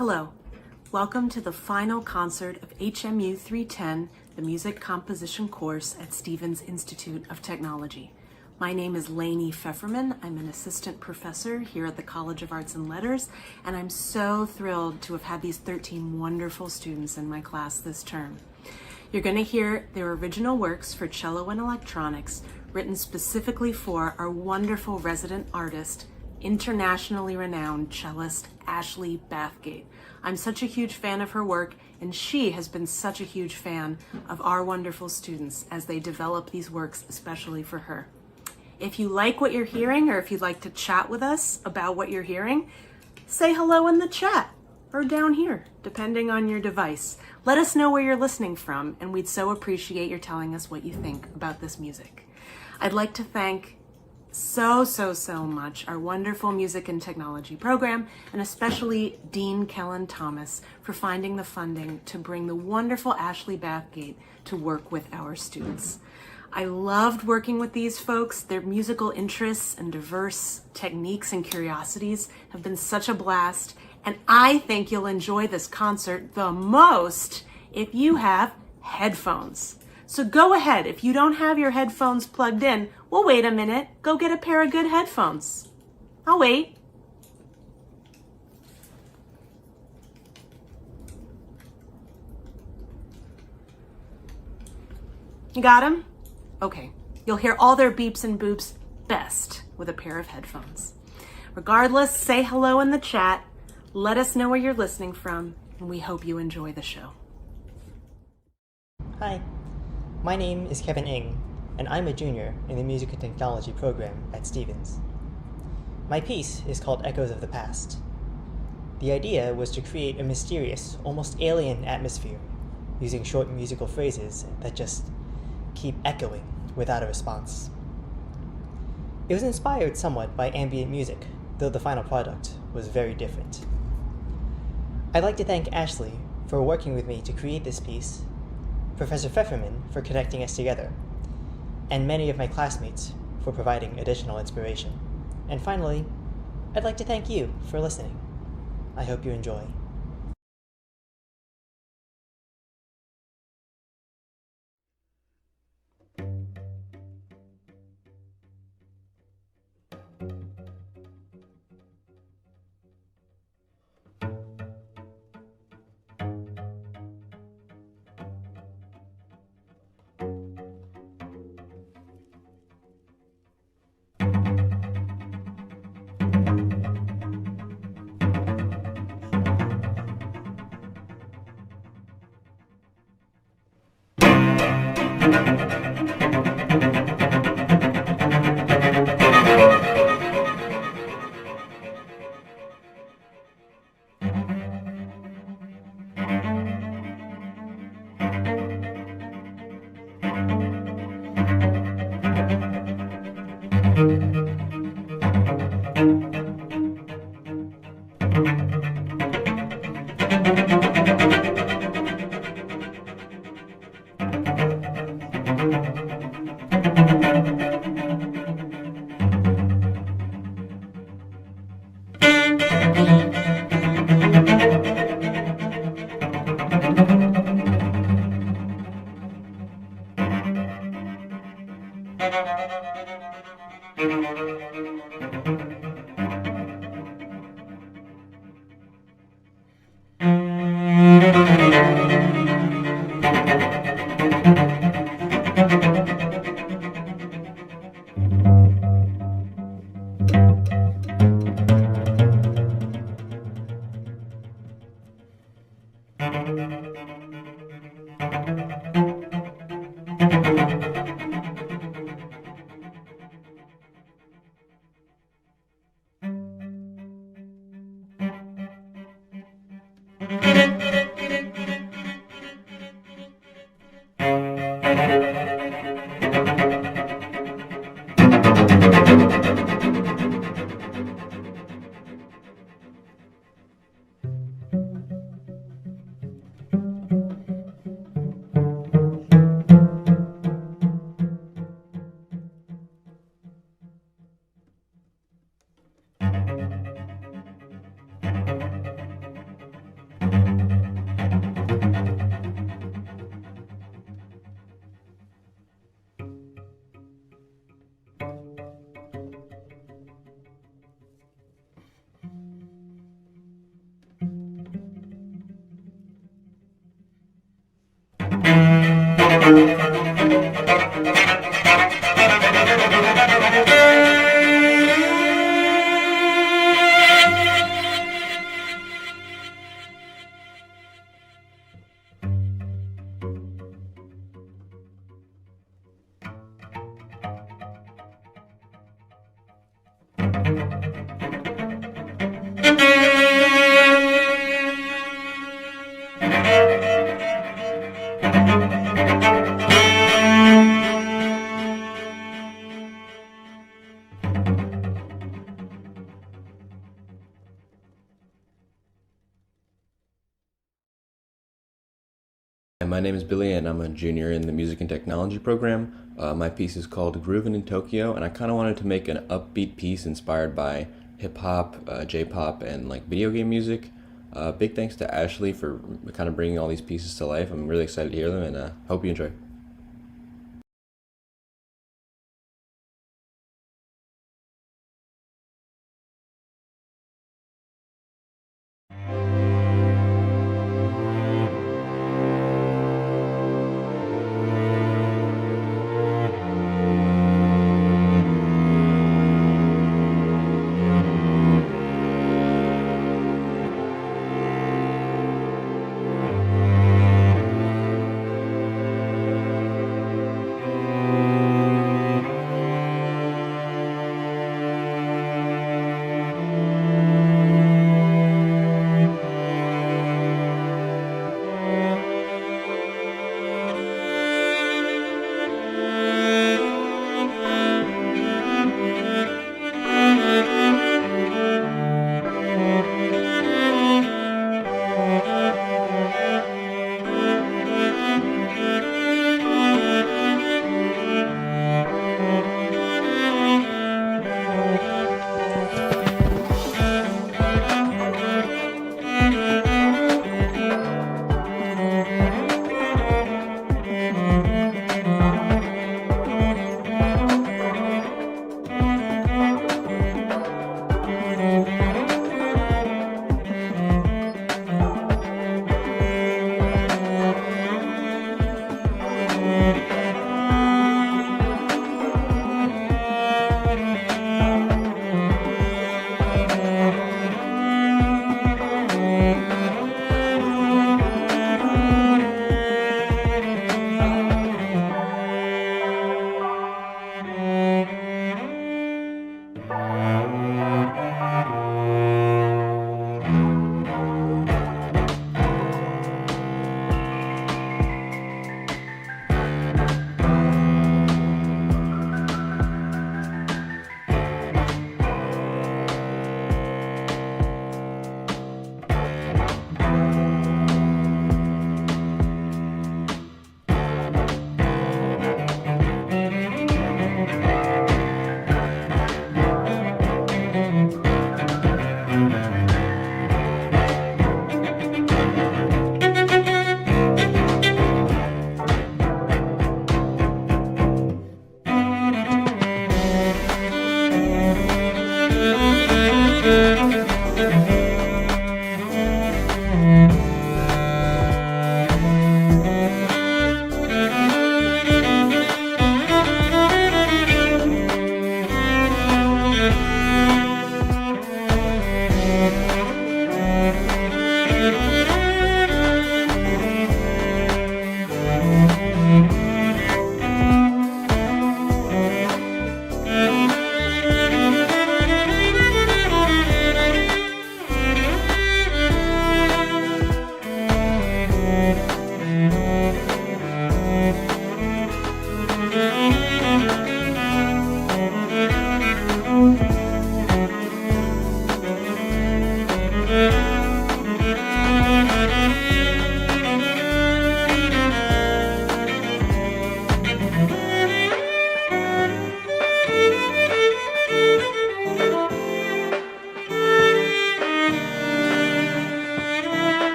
Hello, welcome to the final concert of HMU 310, the Music Composition course at Stevens Institute of Technology. My name is Lainey Pfefferman. I'm an assistant professor here at the College of Arts and Letters, and I'm so thrilled to have had these 13 wonderful students in my class this term. You're going to hear their original works for cello and electronics, written specifically for our wonderful resident artist, internationally renowned cellist Ashley Bathgate. I'm such a huge fan of her work, and she has been such a huge fan of our wonderful students as they develop these works especially for her. If you like what you're hearing, or if you'd like to chat with us about what you're hearing, say hello in the chat or down here, depending on your device. Let us know where you're listening from, and we'd so appreciate your telling us what you think about this music. I'd like to thank so much our wonderful music and technology program, and especially Dean Kellen Thomas for finding the funding to bring the wonderful Ashley Bathgate to work with our students. I loved working with these folks. Their musical interests and diverse techniques and curiosities have been such a blast, and I think you'll enjoy this concert the most if you have headphones. So go ahead, if you don't have your headphones plugged in, we'll wait a minute. Go get a pair of good headphones. I'll wait. You got them? Okay. You'll hear all their beeps and boops best with a pair of headphones. Regardless, say hello in the chat. Let us know where you're listening from, and we hope you enjoy the show. Hi. My name is Kevin Ng, and I'm a junior in the Music and Technology program at Stevens. My piece is called Echoes of the Past. The idea was to create a mysterious, almost alien atmosphere using short musical phrases that just keep echoing without a response. It was inspired somewhat by ambient music, though the final product was very different. I'd like to thank Ashley for working with me to create this piece, Professor Pfefferman for connecting us together, and many of my classmates for providing additional inspiration. And finally, I'd like to thank you for listening. I hope you enjoy. My name is Billy, and I'm a junior in the Music and Technology program. My piece is called Groovin' in Tokyo, and I kind of wanted to make an upbeat piece inspired by hip-hop, J-pop, and like video game music. Big thanks to Ashley for kind of bringing all these pieces to life. I'm really excited to hear them, and hope you enjoy.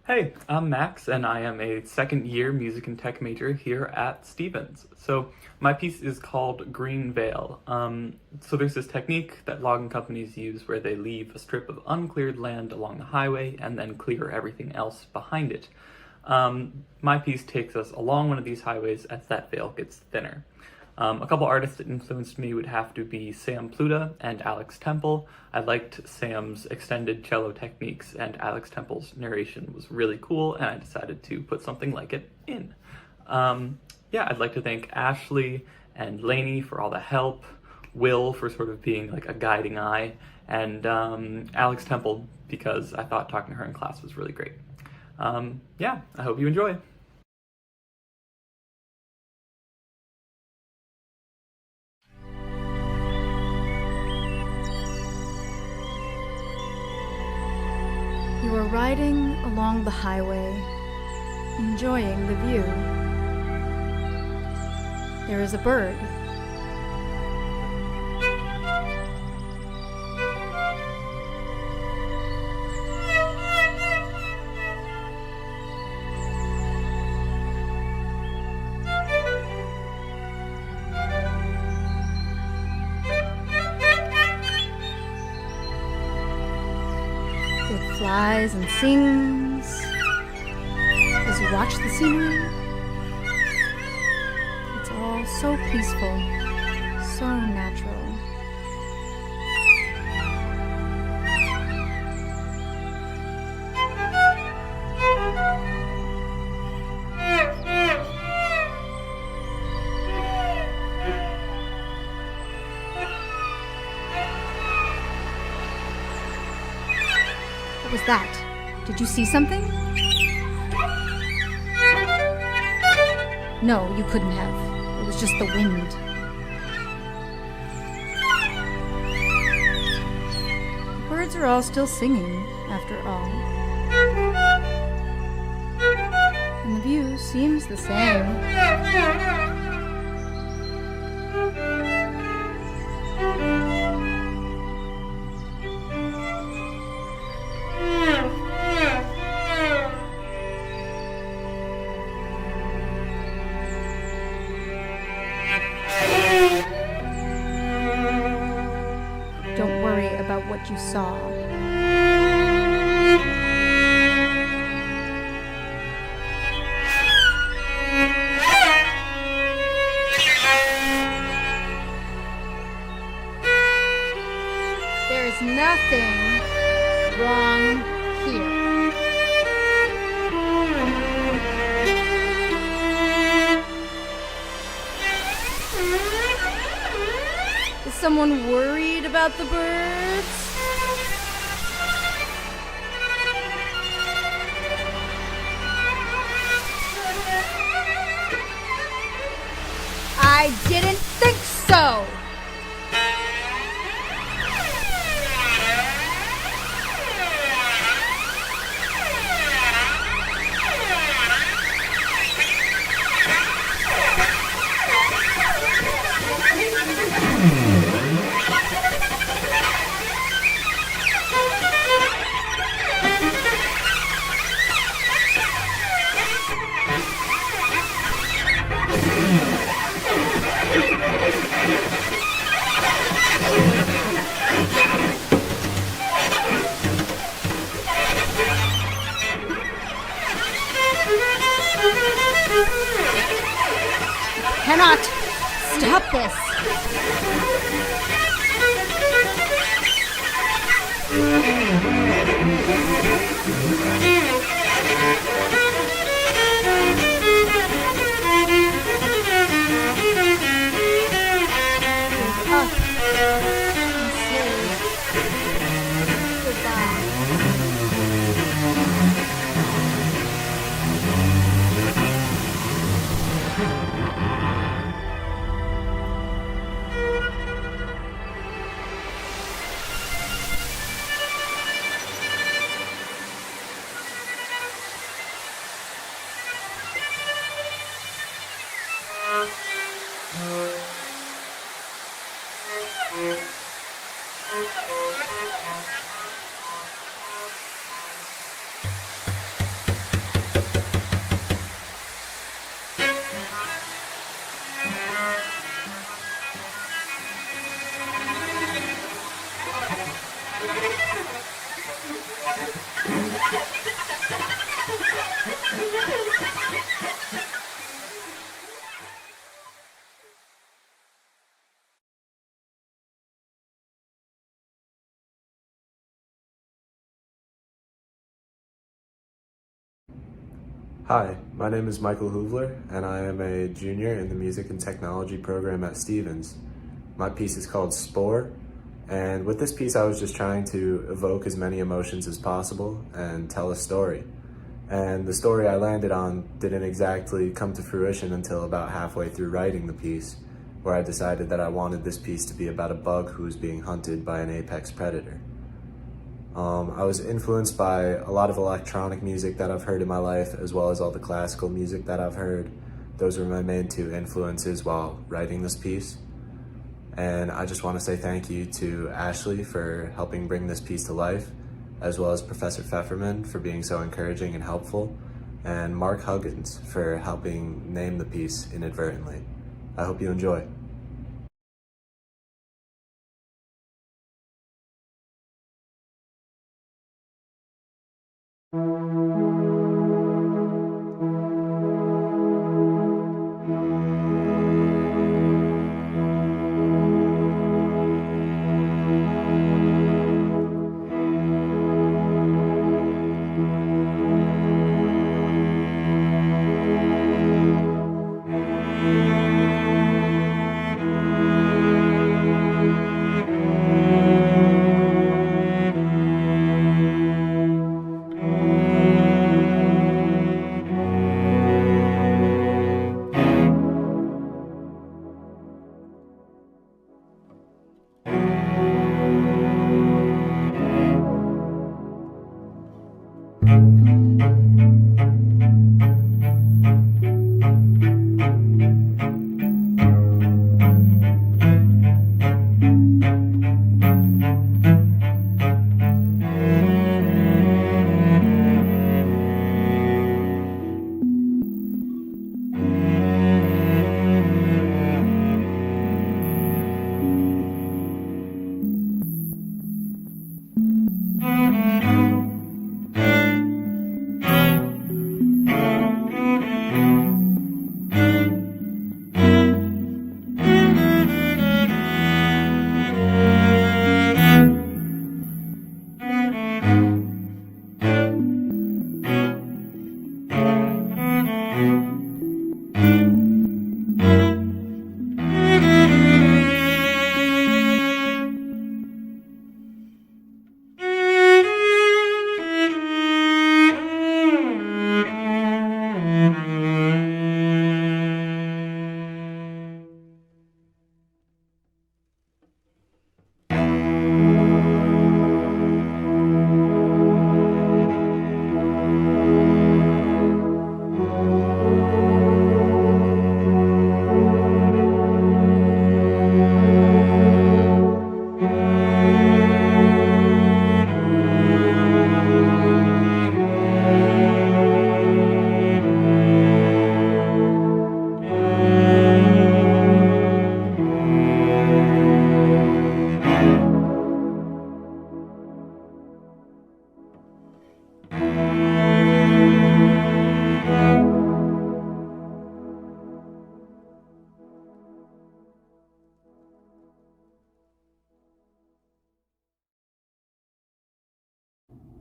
Hey, I'm Max, and I am a second-year music and tech major here at Stevens. So my piece is called Green Veil. So there's this technique that logging companies use where they leave a strip of uncleared land along the highway and then clear everything else behind it. My piece takes us along one of these highways as that veil gets thinner. A couple artists that influenced me would have to be Sam Pluta and Alex Temple. I liked Sam's extended cello techniques, and Alex Temple's narration was really cool, and I decided to put something like it in. I'd like to thank Ashley and Lainey for all the help, Will for sort of being like a guiding eye, and Alex Temple because I thought talking to her in class was really great. I hope you enjoy. You are riding along the highway, enjoying the view. There is a bird. It flies and sings as you watch the scenery. It's all so peaceful, so natural. What was that? Did you see something? No, you couldn't have. It was just the wind. The birds are all still singing, after all. And the view seems the same. Don't worry about what you saw. There is nothing wrong here. Is someone worried about the birds? I didn't think so! Cannot stop this. Up and say goodbye. Hi, my name is Michael Hoovler, and I am a junior in the Music and Technology program at Stevens. My piece is called Spore, and with this piece I was just trying to evoke as many emotions as possible and tell a story. And the story I landed on didn't exactly come to fruition until about halfway through writing the piece, where I decided that I wanted this piece to be about a bug who was being hunted by an apex predator. I was influenced by a lot of electronic music that I've heard in my life, as well as all the classical music that I've heard. Those were my main two influences while writing this piece. And I just want to say thank you to Ashley for helping bring this piece to life, as well as Professor Pfefferman for being so encouraging and helpful, and Mark Huggins for helping name the piece inadvertently. I hope you enjoy.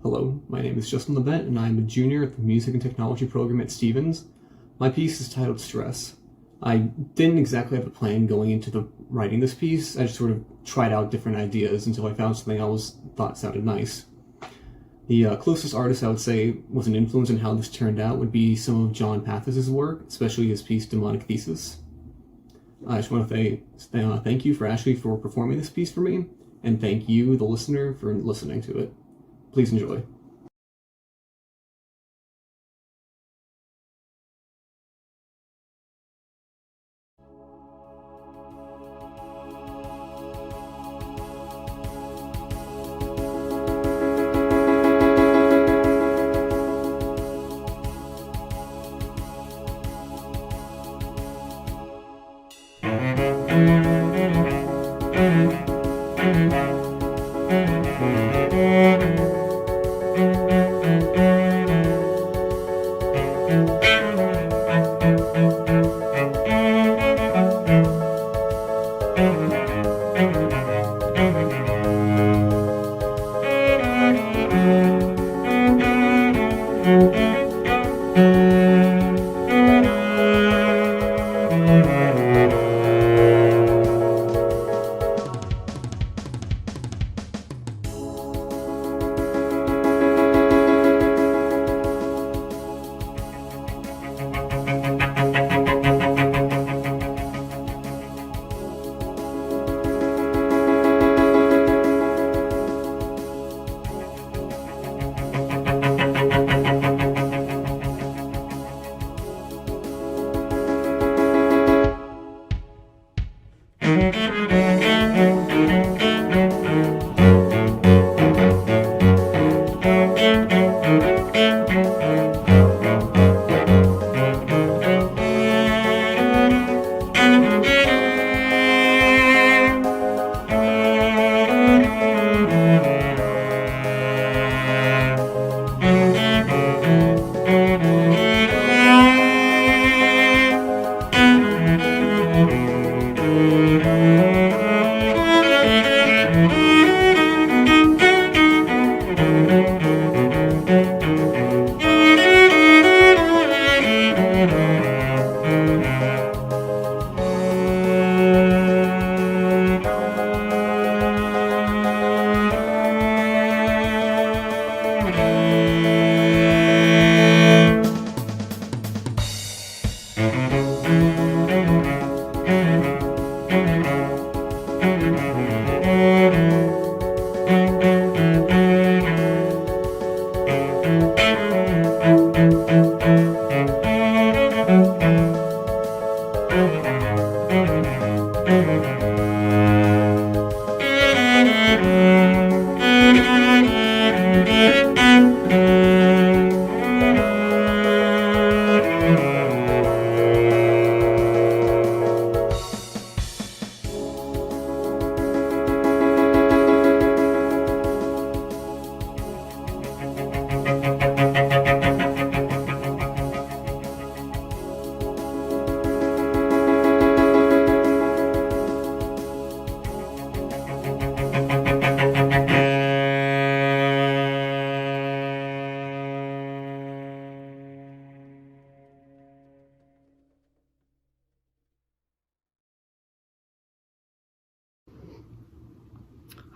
Hello, my name is Justin Lebet, and I am a junior at the Music and Technology program at Stevens. My piece is titled Stress. I didn't exactly have a plan going into writing this piece. I just sort of tried out different ideas until I found something I thought sounded nice. The closest artist I would say was an influence in how this turned out would be some of John Pathis's work, especially his piece Demonic Thesis. I just want to thank you for Ashley for performing this piece for me, and thank you, the listener, for listening to it. Please enjoy.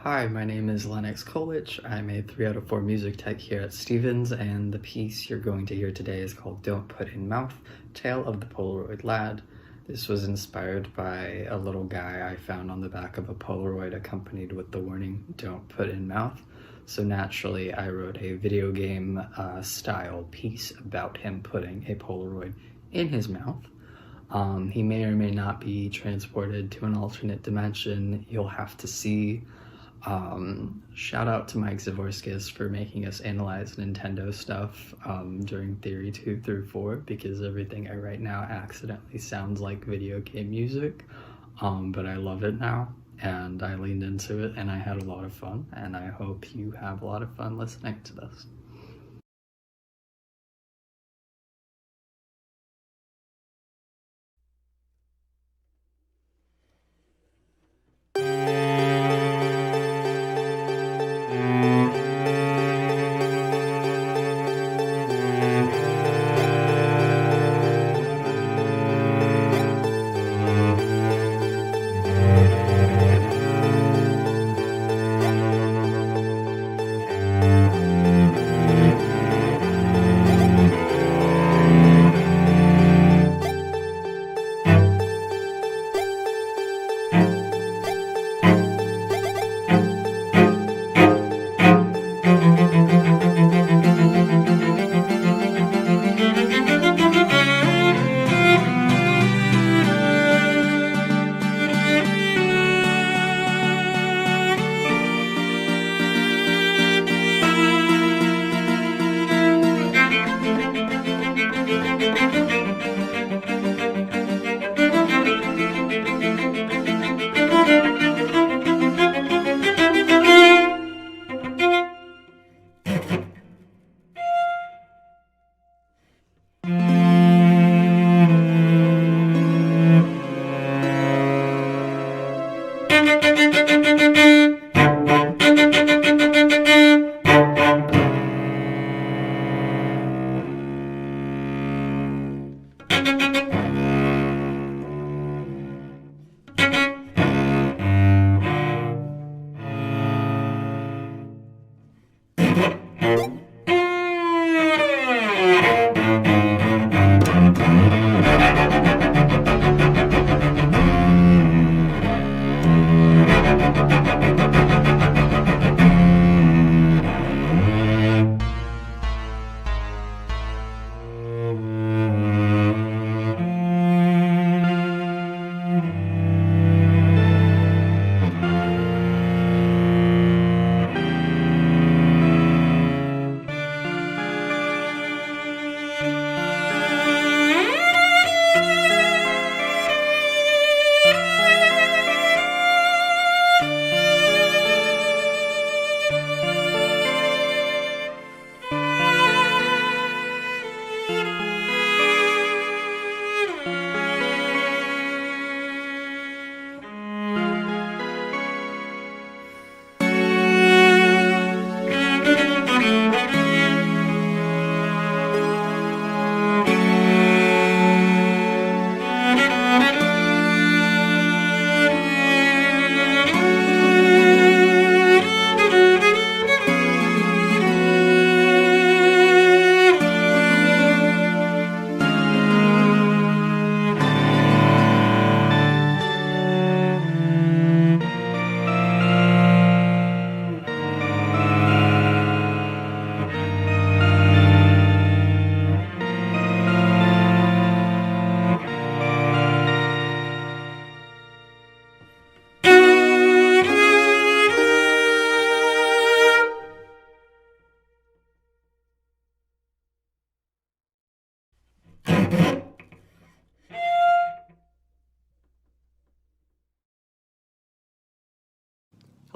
Hi, my name is Lennox. I'm a 3 out of 4 music tech here at Stevens, and the piece you're going to hear today is called Don't Put in Mouth, Tale of the Polaroid Lad. This was inspired by a little guy I found on the back of a Polaroid accompanied with the warning, Don't Put in Mouth. So naturally, I wrote a video game style piece about him putting a Polaroid in his mouth. He may or may not be transported to an alternate dimension. You'll have to see. Shout out to Mike Zavorskis for making us analyze Nintendo stuff during Theory 2 through 4, because everything I write now accidentally sounds like video game music, but I love it now, and I leaned into it, and I had a lot of fun, and I hope you have a lot of fun listening to this.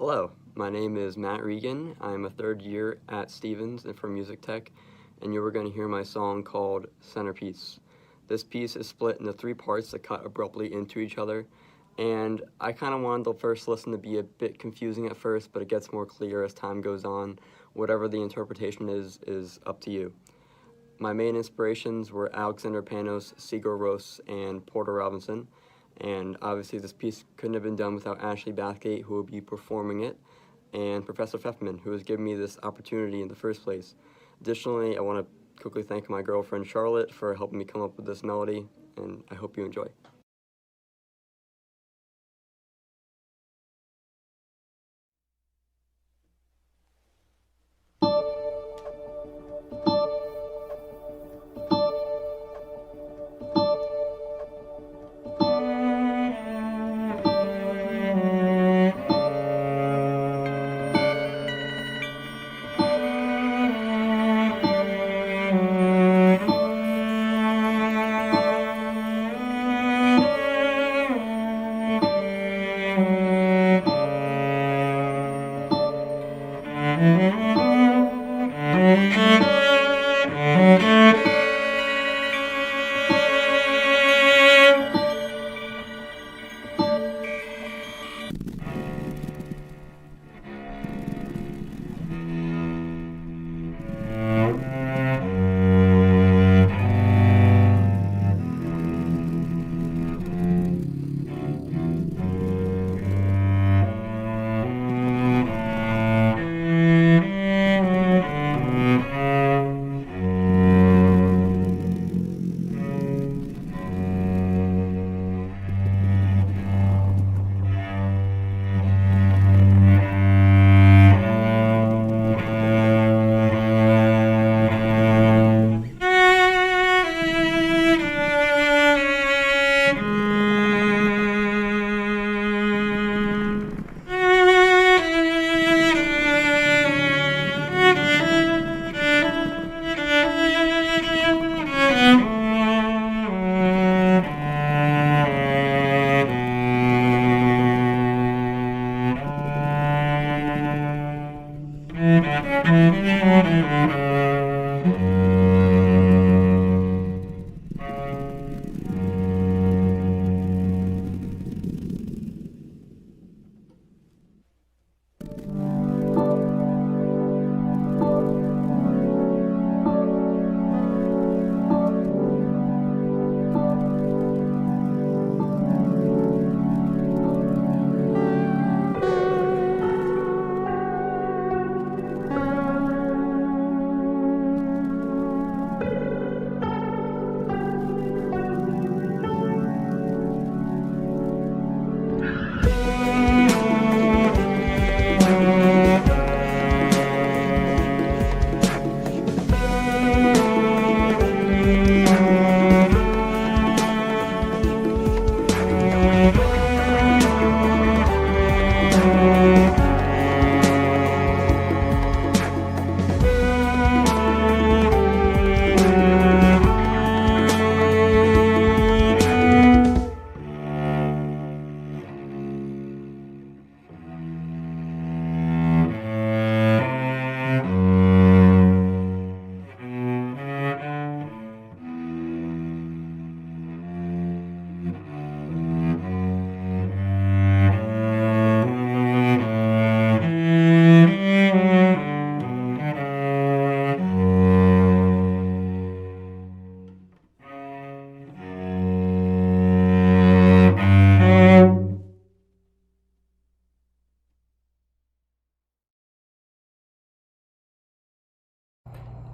Hello, my name is Matt Regan. I'm a third year at Stevens and for Music Tech, and you are going to hear my song called Centerpiece. This piece is split into 3 parts that cut abruptly into each other, and I kind of wanted the first listen to be a bit confusing at first, but it gets more clear as time goes on. Whatever the interpretation is up to you. My main inspirations were Alexander Panos, Sigur Rós, and Porter Robinson. And obviously this piece couldn't have been done without Ashley Bathgate, who will be performing it, and Professor Pfeffman, who has given me this opportunity in the first place. Additionally, I want to quickly thank my girlfriend Charlotte for helping me come up with this melody, and I hope you enjoy.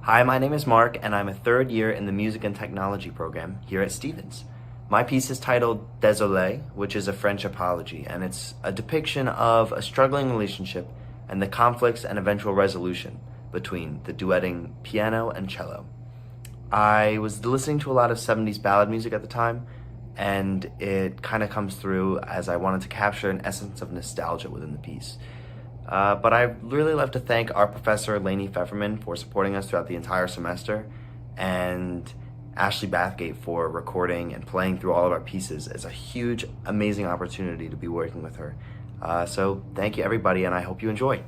Hi, my name is Mark, and I'm a third year in the Music and Technology program here at Stevens. My piece is titled Désolé, which is a French apology, and it's a depiction of a struggling relationship and the conflicts and eventual resolution between the duetting piano and cello. I was listening to a lot of 70s ballad music at the time, and it kind of comes through as I wanted to capture an essence of nostalgia within the piece. But I really love to thank our professor, Lenny Pfefferman, for supporting us throughout the entire semester, and Ashley Bathgate for recording and playing through all of our pieces. It's a huge, amazing opportunity to be working with her. So thank you, everybody, and I hope you enjoy.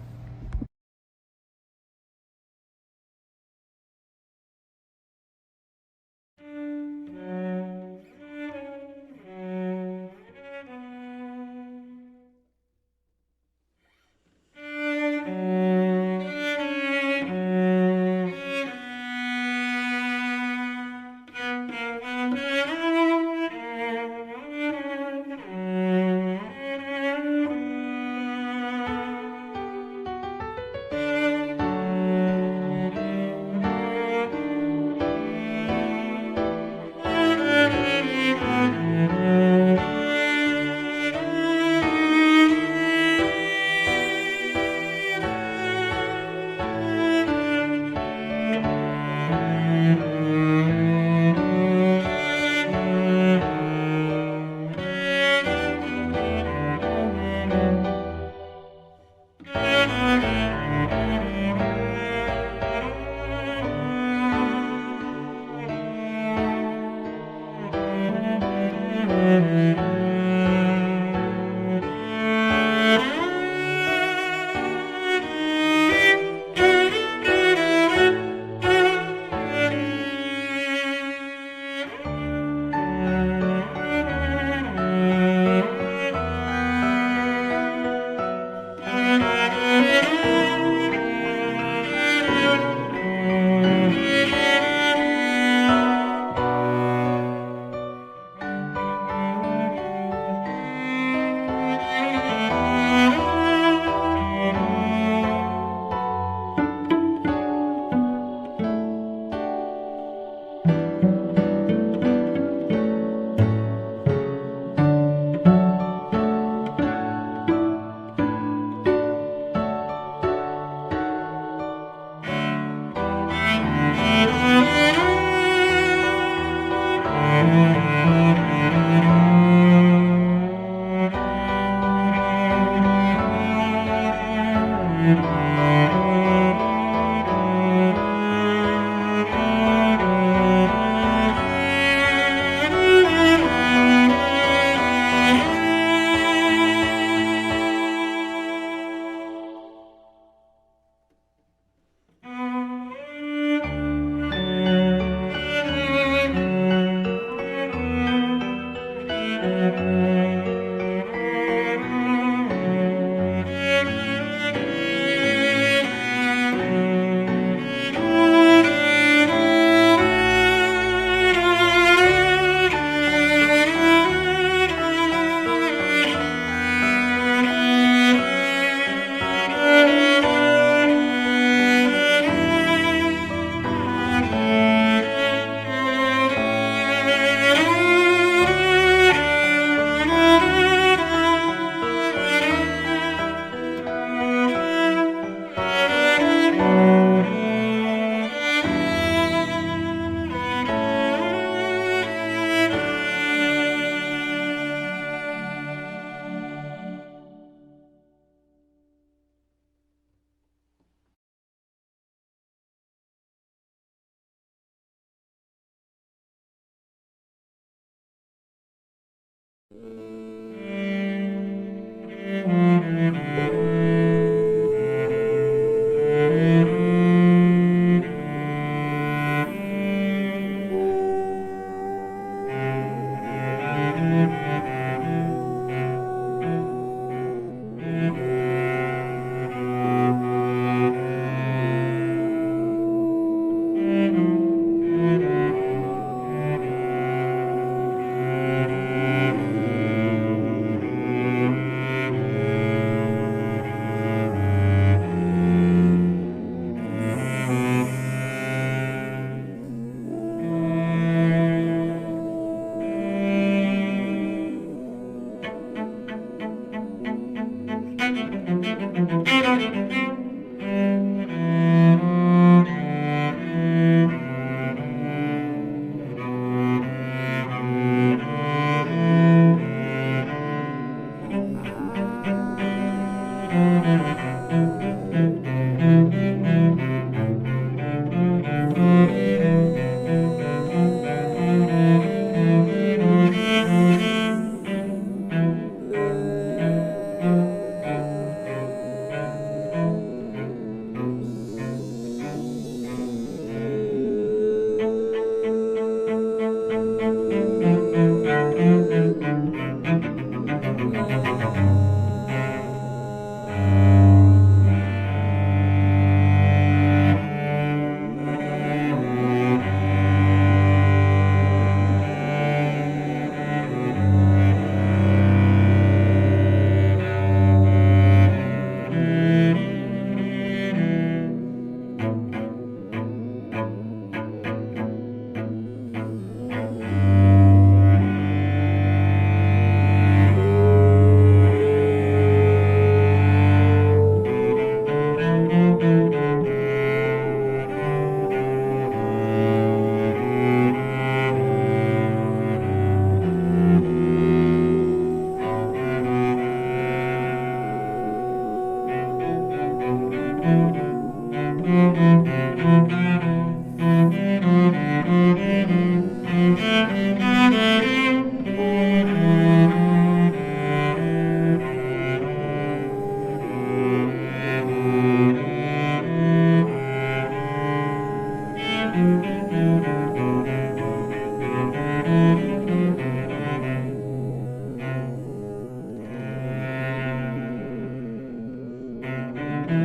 Hi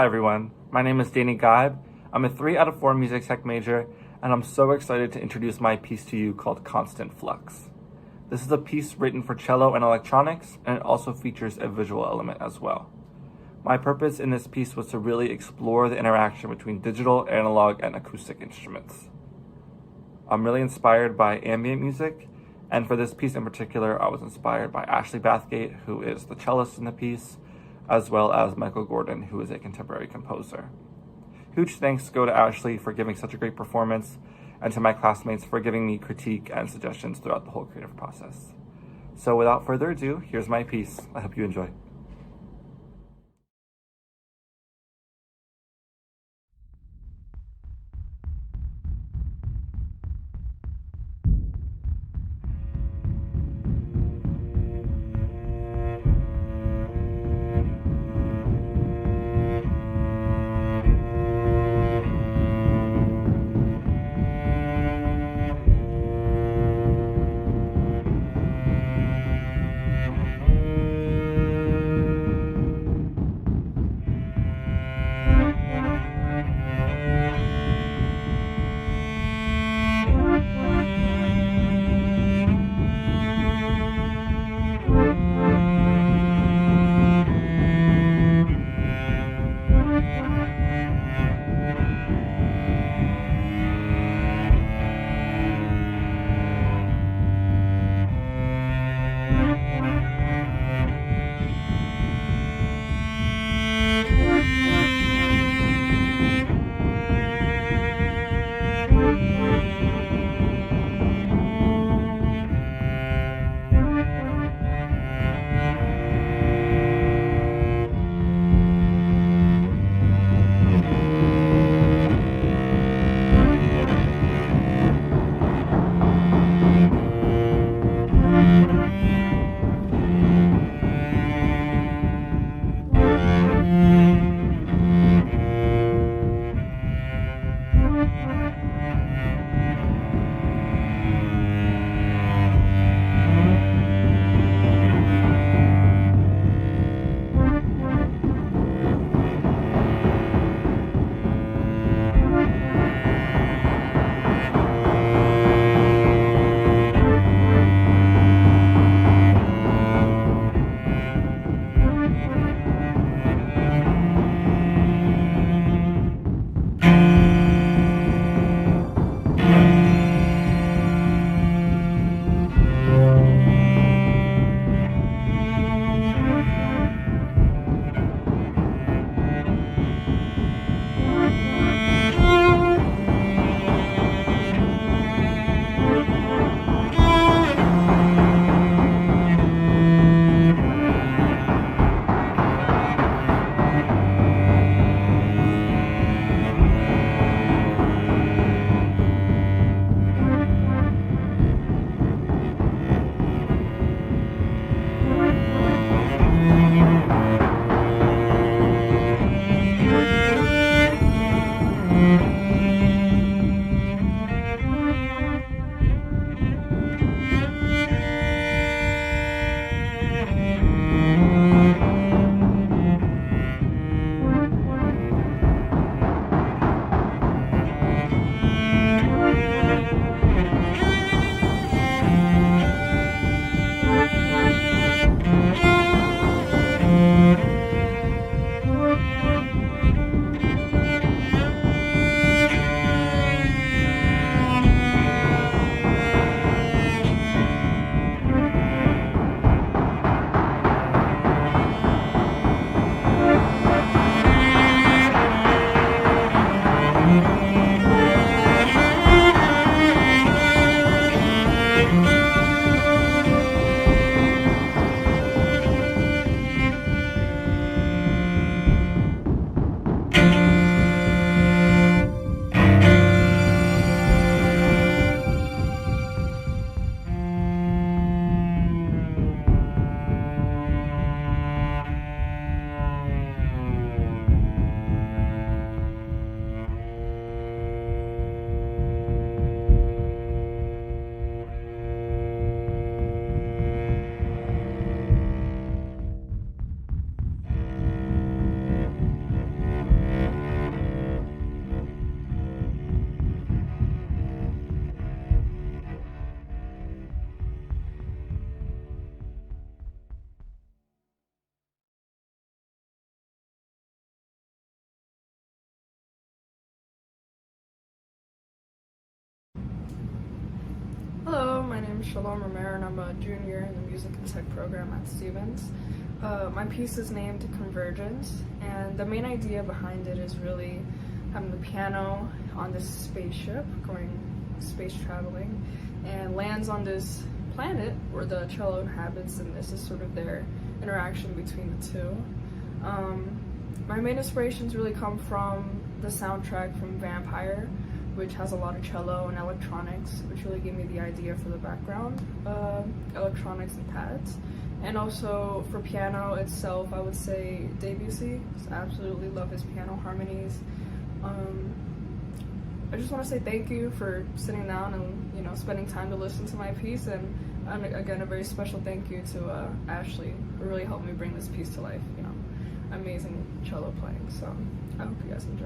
everyone, my name is Dany Geib. I'm a 3 out of 4 music tech major, and I'm so excited to introduce my piece to you called Constant Flux. This is a piece written for cello and electronics, and it also features a visual element as well. My purpose in this piece was to really explore the interaction between digital, analog, and acoustic instruments. I'm really inspired by ambient music, and for this piece in particular, I was inspired by Ashley Bathgate, who is the cellist in the piece, as well as Michael Gordon, who is a contemporary composer. Huge thanks go to Ashley for giving such a great performance, and to my classmates for giving me critique and suggestions throughout the whole creative process. So without further ado, here's my piece. I hope you enjoy. Hello, my name is Shalom Romero and I'm a junior in the Music and Tech program at Stevens. My piece is named Convergence, and the main idea behind it is really having the piano on this spaceship going space traveling and lands on this planet where the cello inhabits, and this is sort of their interaction between the two. My main inspirations really come from the soundtrack from Vampire, which has a lot of cello and electronics, which really gave me the idea for the background, electronics and pads. And also for piano itself, I would say Debussy. I absolutely love his piano harmonies. I just want to say thank you for sitting down and spending time to listen to my piece, and again a very special thank you to Ashley, who really helped me bring this piece to life. Amazing cello playing. So I hope you guys enjoy.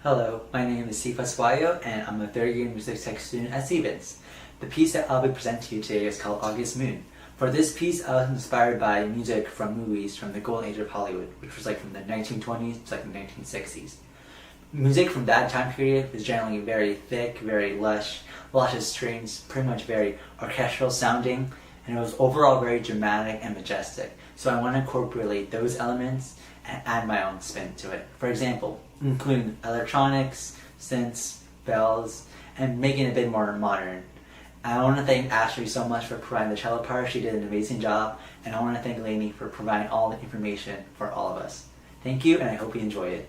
Hello, my name is Huashuayo, and I'm a third-year music tech student at Stevens. The piece that I'll be presenting to you today is called August Moon. For this piece, I was inspired by music from movies from the golden age of Hollywood, which was like from the 1920s to like the 1960s. Music from that time period was generally very thick, very lush, lots of strings, pretty much very orchestral sounding, and it was overall very dramatic and majestic. So I want to incorporate those elements and add my own spin to it. For example, including electronics, synths, bells, and making it a bit more modern. I want to thank Ashley so much for providing the cello part. She did an amazing job, and I want to thank Lainey for providing all the information for all of us. Thank you, and I hope you enjoy it.